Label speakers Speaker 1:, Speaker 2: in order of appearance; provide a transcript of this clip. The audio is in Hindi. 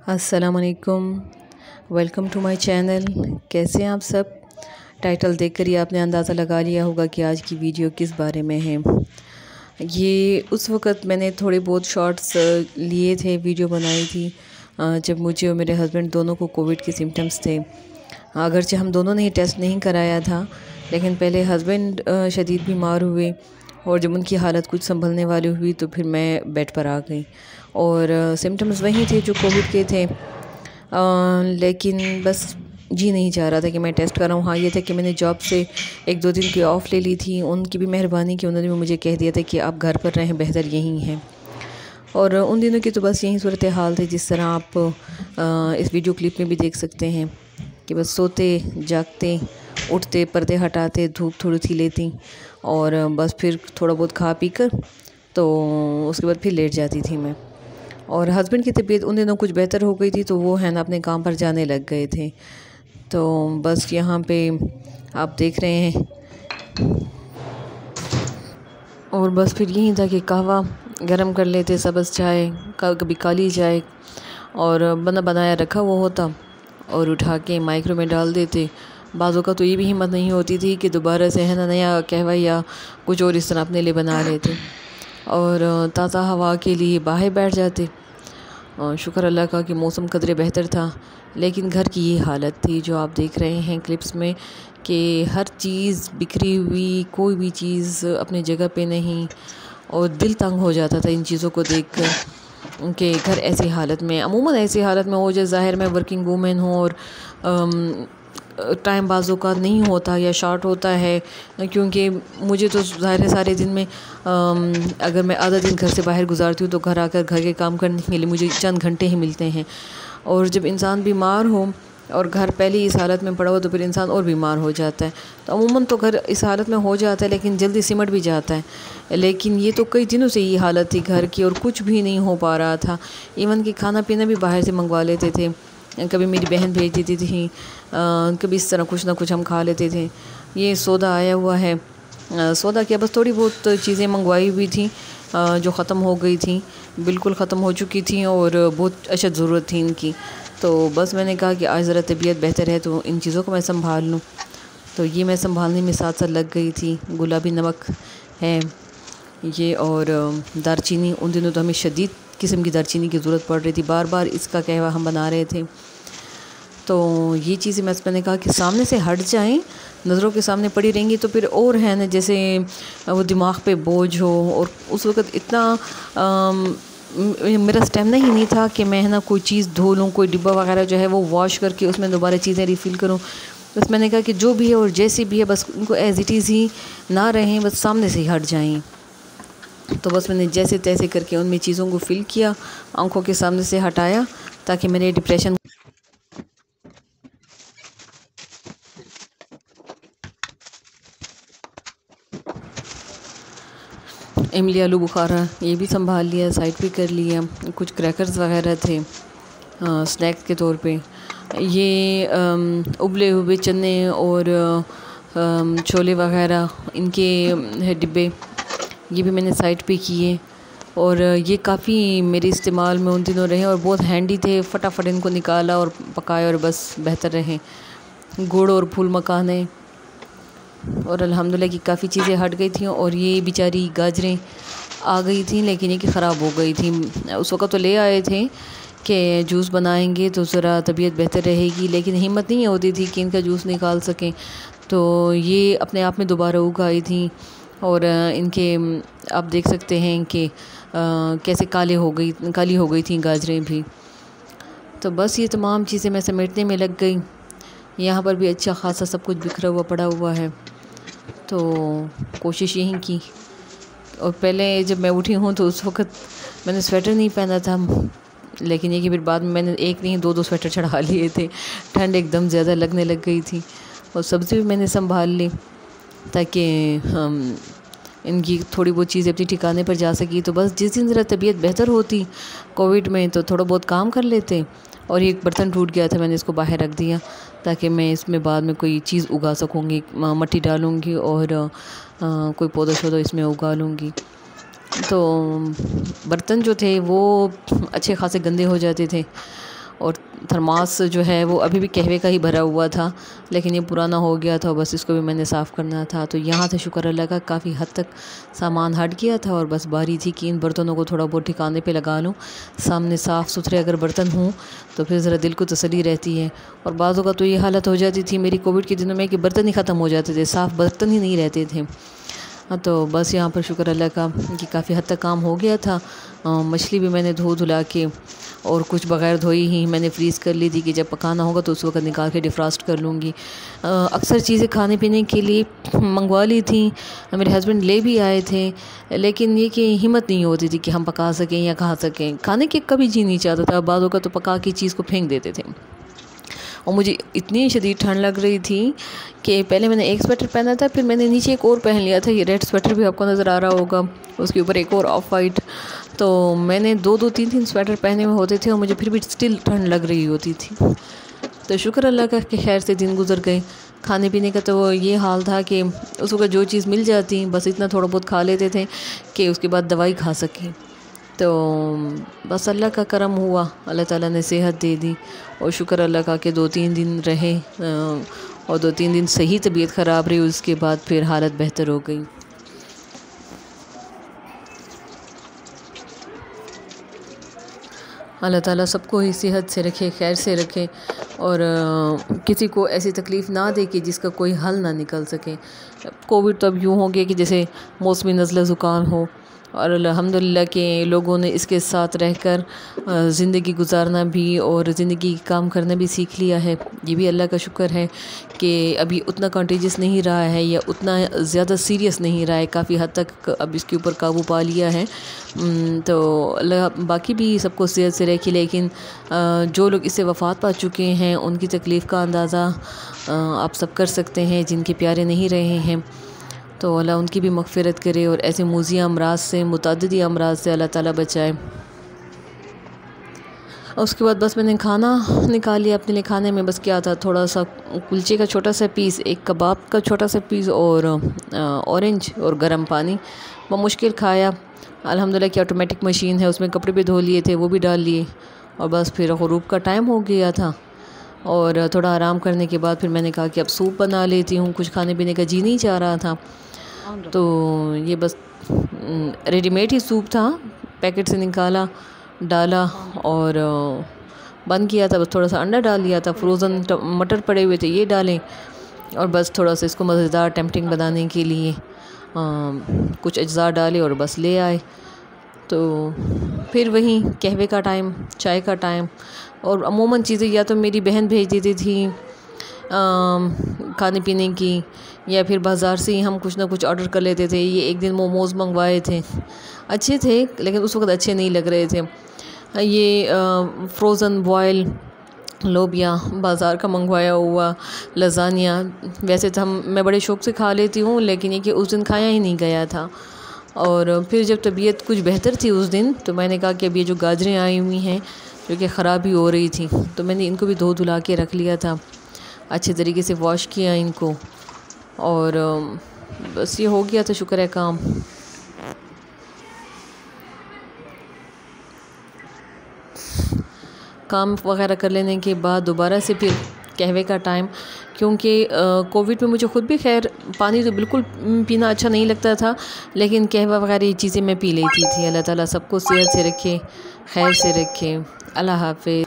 Speaker 1: अस्सलामुअलैकुम। Welcome to my channel. कैसे हैं आप सब? टाइटल देखकर ही आपने अंदाज़ा लगा लिया होगा कि आज की वीडियो किस बारे में है। ये उस वक़्त मैंने थोड़े बहुत शॉर्ट्स लिए थे, वीडियो बनाई थी जब मुझे और मेरे हस्बैंड दोनों को कोविड के सिम्टम्स थे। अगरचे हम दोनों ने ही टेस्ट नहीं कराया था, लेकिन पहले हस्बैंड शदीद बीमार हुए और जब उनकी हालत कुछ संभलने वाली हुई तो फिर मैं बेड पर आ गई और सिम्टम्स वही थे जो कोविड के थे। लेकिन बस जी नहीं चाह रहा था कि मैं टेस्ट कराऊँ। हाँ, ये था कि मैंने जॉब से 1-2 दिन की ऑफ़ ले ली थी। उनकी भी मेहरबानी कि उन्होंने भी मुझे कह दिया था कि आप घर पर रहें, बेहतर यही है। और उन दिनों की तो बस यही सूरत हाल थी जिस तरह आप इस वीडियो क्लिप में भी देख सकते हैं कि बस सोते जागते उठते, पर्दे हटाते, धूप थोड़ी सी लेती और बस फिर थोड़ा बहुत खा पी कर तो उसके बाद फिर लेट जाती थी मैं। और हस्बैंड की तबीयत उन दिनों कुछ बेहतर हो गई थी तो वो है ना अपने काम पर जाने लग गए थे। तो बस यहाँ पे आप देख रहे हैं और बस फिर यही था कि कहवा गरम कर लेते, सब्ज़ चाय, कभी काली चाय और बना बनाया रखा हुआ होता और उठा के माइक्रो में डाल देते। बाज़ों का तो ये भी हिम्मत नहीं होती थी कि दोबारा से है ना नया कहवा या कुछ और इस तरह अपने लिए बना लेते और ताज़ा हवा के लिए बाहर बैठ जाते। और शुक्र अल्लाह का कि मौसम कदरे बेहतर था, लेकिन घर की ये हालत थी जो आप देख रहे हैं क्लिप्स में कि हर चीज़ बिखरी हुई, कोई भी चीज़ अपनी जगह पे नहीं और दिल तंग हो जाता था इन चीज़ों को देखकर। उनके घर ऐसी हालत में, अमूमन ऐसी हालत में हो, जैसे ज़ाहिर मैं वर्किंग वूमेन हूँ और टाइम बाज़ों का नहीं होता या शॉर्ट होता है, क्योंकि मुझे तो ज़ाहिर है सारे दिन में अगर मैं आधा दिन घर से बाहर गुजारती हूँ तो घर आकर घर के काम करने के लिए मुझे चंद घंटे ही मिलते हैं। और जब इंसान बीमार हो और घर पहले ही इस हालत में पड़ा हो तो फिर इंसान और बीमार हो जाता है। तो अमूमन तो घर इस हालत में हो जाता है लेकिन जल्दी सिमट भी जाता है। लेकिन ये तो कई दिनों से ये हालत थी घर की और कुछ भी नहीं हो पा रहा था। इवन कि खाना पीना भी बाहर से मंगवा लेते थे, कभी मेरी बहन भेज देती थी, कभी इस तरह कुछ ना कुछ हम खा लेते थे। ये सौदा आया हुआ है, सौदा क्या बस थोड़ी बहुत चीज़ें मंगवाई हुई थी जो ख़त्म हो गई थी, बिल्कुल ख़त्म हो चुकी थी और बहुत अशद ज़रूरत थी इनकी। तो बस मैंने कहा कि आज ज़रा तबीयत बेहतर है तो इन चीज़ों को मैं संभाल लूँ। तो ये मैं संभालने में साथ साथ लग गई थी। गुलाबी नमक है ये और दारचीनी, उन दिनों तो हमें शदीद किस्म की दारचीनी की ज़रूरत पड़ रही थी, बार बार इसका कहवा हम बना रहे थे। तो ये चीज़ें मैंने कहा कि सामने से हट जाएं, नज़रों के सामने पड़ी रहेंगी तो फिर और है ना जैसे वो दिमाग पे बोझ हो। और उस वक़्त इतना मेरा स्टेमिना ही नहीं था कि मैं है ना कोई चीज़ धो लूँ, कोई डिब्बा वगैरह जो है वो वॉश करके उसमें दोबारा चीज़ें रिफ़िल करूँ। बस मैंने कहा कि जो भी है और जैसी भी है बस उनको एज़ इट इज़ ही ना रहें, बस सामने से ही हट जाएँ। तो बस मैंने जैसे तैसे करके उनमें चीज़ों को फ़िल किया, आँखों के सामने से हटाया ताकि मेरे डिप्रेशन इमली आलू बुखारा ये भी संभाल लिया, साइड पे कर लिया। कुछ क्रैकर्स वगैरह थे स्नैक्स के तौर पे। ये उबले हुए चने और छोले वगैरह इनके है डिब्बे, ये भी मैंने साइड पे किए। और ये काफ़ी मेरे इस्तेमाल में उन दिनों रहे और बहुत हैंडी थे। फटाफट इनको निकाला और पकाए और बस बेहतर रहे। गुड़ और फूल मखाने और अल्हम्दुलिल्लाह की काफ़ी चीज़ें हट गई थी। और ये बेचारी गाजरें आ गई थी लेकिन ये कि ख़राब हो गई थी। उस वक़्त तो ले आए थे कि जूस बनाएंगे तो ज़रा तबीयत बेहतर रहेगी, लेकिन हिम्मत नहीं होती थी कि इनका जूस निकाल सकें। तो ये अपने आप में दोबारा उग आई थी और इनके आप देख सकते हैं कि कैसे काली हो गई थी गाजरें भी। तो बस ये तमाम चीज़ें मैं समेटने में लग गई। यहाँ पर भी अच्छा ख़ासा सब कुछ बिखरा हुआ पड़ा हुआ है। तो कोशिश यही की। और पहले जब मैं उठी हूँ तो उस वक़्त मैंने स्वेटर नहीं पहना था, लेकिन ये कि फिर बाद में मैंने एक नहीं 2-2 स्वेटर चढ़ा लिए थे। ठंड एकदम ज़्यादा लगने लग गई थी। और सब्ज़ी भी मैंने संभाल ली ताकि हम इनकी थोड़ी बहुत चीज़ें अपनी ठिकाने पर जा सकी। तो बस जिस दिन ज़रा तबीयत बेहतर होती कोविड में तो थोड़ा बहुत काम कर लेते। और एक बर्तन टूट गया था, मैंने इसको बाहर रख दिया ताकि मैं इसमें बाद में कोई चीज़ उगा सकूँगी, मिट्टी डालूँगी और कोई पौधा शौधा इसमें उगा लूँगी। तो बर्तन जो थे वो अच्छे खासे गंदे हो जाते थे और थर्मास जो है वो अभी भी कहवे का ही भरा हुआ था, लेकिन ये पुराना हो गया था, बस इसको भी मैंने साफ़ करना था। तो यहाँ से शुक्र अल्लाह का काफ़ी हद तक सामान हट गया था और बस बारी थी कि इन बर्तनों को थोड़ा बहुत ठिकाने पे लगा लूँ। सामने साफ़ सुथरे अगर बर्तन हों तो फिर ज़रा दिल को तसल्ली रहती है। और बाज़ों का तो ये हालत हो जाती थी मेरी कोविड के दिनों में कि बर्तन ही ख़त्म हो जाते थे, साफ़ बर्तन ही नहीं रहते थे। तो बस यहाँ पर शुक्र अल्लाह का कि काफ़ी हद तक काम हो गया था। मछली भी मैंने धो धुला के और कुछ बग़ैर धोई ही मैंने फ्रीज़ कर ली थी कि जब पकाना होगा तो उस वक्त निकाल के डिफ्रॉस्ट कर लूँगी। अक्सर चीज़ें खाने पीने के लिए मंगवा ली थी, मेरे हस्बैंड ले भी आए थे, लेकिन ये कि हिम्मत नहीं होती थी कि हम पका सकें या खा सकें। खाने के कभी जी नहीं चाहता था, बाज़ों का तो पका के चीज़ को फेंक देते थे। और मुझे इतनी शदीद ठंड लग रही थी कि पहले मैंने एक स्वेटर पहना था, फिर मैंने नीचे एक और पहन लिया था, ये रेड स्वेटर भी आपको नज़र आ रहा होगा, उसके ऊपर एक और ऑफ वाइट। तो मैंने दो दो तीन तीन स्वेटर पहने हुए होते थे और मुझे फिर भी स्टिल ठंड लग रही होती थी। तो शुक्र अल्लाह का कि खैर से दिन गुजर गए। खाने पीने का तो ये हाल था कि उस वक्त जो चीज़ मिल जाती बस इतना थोड़ा बहुत खा लेते थे कि उसके बाद दवाई खा सकें। तो बस अल्लाह का करम हुआ, अल्लाह ताला ने सेहत दे दी और शुक्र अल्लाह का कि 2-3 दिन रहे और 2-3 दिन सही तबीयत ख़राब रही, उसके बाद फिर हालत बेहतर हो गई। अल्लाह ताला सबको ही सेहत से रखे, खैर से रखे और किसी को ऐसी तकलीफ़ ना दे कि जिसका कोई हल ना निकल सके। कोविड तो अब यूँ हो गया कि जैसे मौसमी नज़ला ज़ुकाम हो, और अल्हम्दुलिल्लाह के लोगों ने इसके साथ रहकर ज़िंदगी गुजारना भी और ज़िंदगी काम करना भी सीख लिया है। ये भी अल्लाह का शुक्र है कि अभी उतना कंटेजियस नहीं रहा है या उतना ज़्यादा सीरियस नहीं रहा है, काफ़ी हद तक अब इसके ऊपर काबू पा लिया है। तो अल्लाह बाकी भी सबको सेहत से रखे, लेकिन जो लोग इससे वफ़ात पा चुके हैं उनकी तकलीफ़ का अंदाज़ा आप सब कर सकते हैं, जिनके प्यारे नहीं रहे हैं। तो अल्लाह उनकी भी मग़फ़िरत करे और ऐसे मूज़िया अमराज से, मुतअद्दिदी अमराज से अल्लाह ताला बचाए। उसके बाद बस मैंने खाना निकाल लिया अपने लिए। खाने में बस क्या था, थोड़ा सा कुलचे का छोटा सा पीस, एक कबाब का छोटा सा पीस और ऑरेंज और गर्म पानी। मुश्किल खाया। अल्हम्दुलिल्लाह की ऑटोमेटिक मशीन है, उसमें कपड़े भी धो लिए थे, वो भी डाल लिए और बस फिर ग़ुरूब का टाइम हो गया था। और थोड़ा आराम करने के बाद फिर मैंने कहा कि अब सूप बना लेती हूँ, कुछ खाने पीने का जी नहीं चाह रहा था। तो ये बस रेडीमेड ही सूप था, पैकेट से निकाला, डाला और बंद किया था। बस थोड़ा सा अंडा डाल लिया था, फ्रोज़न मटर पड़े हुए थे ये डालें और बस थोड़ा सा इसको मज़ेदार टेम्पटिंग बनाने के लिए कुछ अज्जा डाले और बस ले आए। तो फिर वहीं कहवे का टाइम, चाय का टाइम, और अमूमन चीज़ें या तो मेरी बहन भेज देती थी खाने पीने की, या फिर बाज़ार से ही हम कुछ ना कुछ ऑर्डर कर लेते थे। ये एक दिन मोमोज़ मंगवाए थे, अच्छे थे लेकिन उस वक्त अच्छे नहीं लग रहे थे। ये फ्रोज़न बॉयल लोबिया बाज़ार का मंगवाया हुआ, लज़ानिया, वैसे तो मैं बड़े शौक़ से खा लेती हूँ, लेकिन ये कि उस दिन खाया ही नहीं गया था। और फिर जब तबीयत कुछ बेहतर थी उस दिन, तो मैंने कहा कि अब ये जो गाजरें आई हुई हैं जो कि ख़राब ही हो रही थी, तो मैंने इनको भी धो धुला के रख लिया था, अच्छे तरीके से वॉश किया इनको और बस ये हो गया था, शुक्र है काम। काम वगैरह कर लेने के बाद दोबारा से फिर कहवे का टाइम, क्योंकि कोविड में मुझे ख़ुद भी खैर पानी तो बिल्कुल पीना अच्छा नहीं लगता था, लेकिन कहवा वगैरह ये चीज़ें मैं पी लेती थी। अल्लाह ताला सबको सेहत से रखे, खैर से रखे। अल्लाह हाफ़िज़।